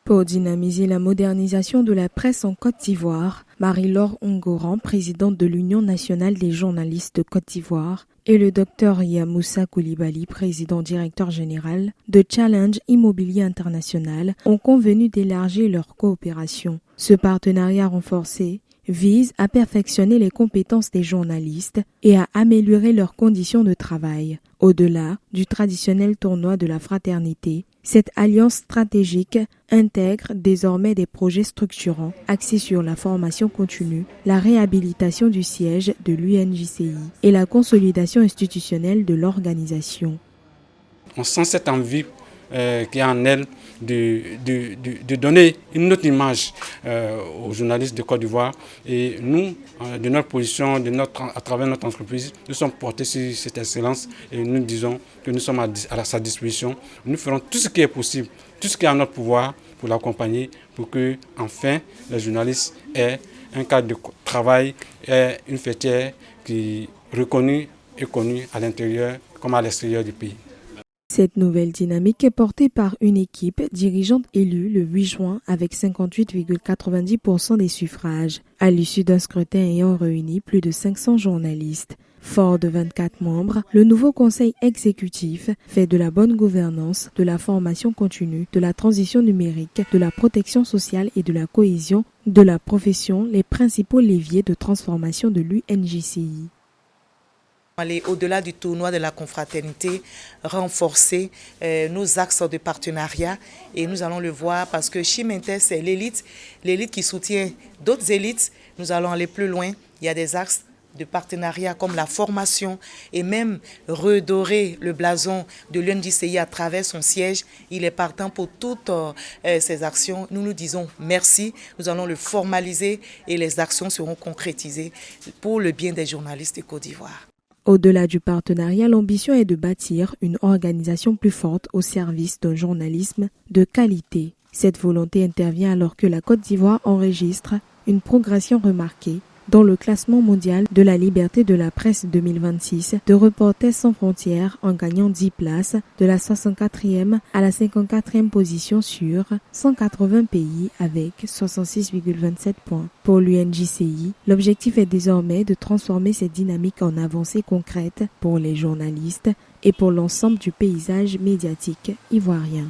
Pour dynamiser la modernisation de la presse en Côte d'Ivoire, Marie-Laure Ongoran, présidente de l'Union nationale des journalistes de Côte d'Ivoire, et le Dr Yamoussa Koulibaly, président directeur général de Challenge Immobilier International, ont convenu d'élargir leur coopération. Ce partenariat renforcé vise à perfectionner les compétences des journalistes et à améliorer leurs conditions de travail. Au-delà du traditionnel tournoi de la fraternité, cette alliance stratégique intègre désormais des projets structurants axés sur la formation continue, la réhabilitation du siège de l'UNJCI et la consolidation institutionnelle de l'organisation. On sent cette envie qui est en elle de donner une autre image aux journalistes de Côte d'Ivoire. Et nous, de notre position, à travers notre entreprise, nous sommes portés sur cette excellence et nous disons que nous sommes à sa disposition. Nous ferons tout ce qui est possible, tout ce qui est en notre pouvoir pour l'accompagner, pour que, enfin, les journalistes aient un cadre de travail et une fêtière qui est reconnue et connue à l'intérieur comme à l'extérieur du pays. Cette nouvelle dynamique est portée par une équipe dirigeante élue le 8 juin avec 58,90% des suffrages, à l'issue d'un scrutin ayant réuni plus de 500 journalistes. Fort de 24 membres, le nouveau conseil exécutif fait de la bonne gouvernance, de la formation continue, de la transition numérique, de la protection sociale et de la cohésion de la profession les principaux leviers de transformation de l'UNJCI. Aller au-delà du tournoi de la confraternité, renforcer nos axes de partenariat et nous allons le voir parce que Chimenter, c'est l'élite qui soutient d'autres élites. Nous allons aller plus loin. Il y a des axes de partenariat comme la formation et même redorer le blason de l'UNJCI à travers son siège. Il est partant pour toutes ces actions. Nous nous disons merci. Nous allons le formaliser et les actions seront concrétisées pour le bien des journalistes de Côte d'Ivoire. Au-delà du partenariat, l'ambition est de bâtir une organisation plus forte au service d'un journalisme de qualité. Cette volonté intervient alors que la Côte d'Ivoire enregistre une progression remarquée dans le classement mondial de la liberté de la presse 2026 de Reporters sans frontières en gagnant 10 places de la 64e à la 54e position sur 180 pays avec 66,27 points. Pour l'UNJCI, l'objectif est désormais de transformer cette dynamique en avancées concrètes pour les journalistes et pour l'ensemble du paysage médiatique ivoirien.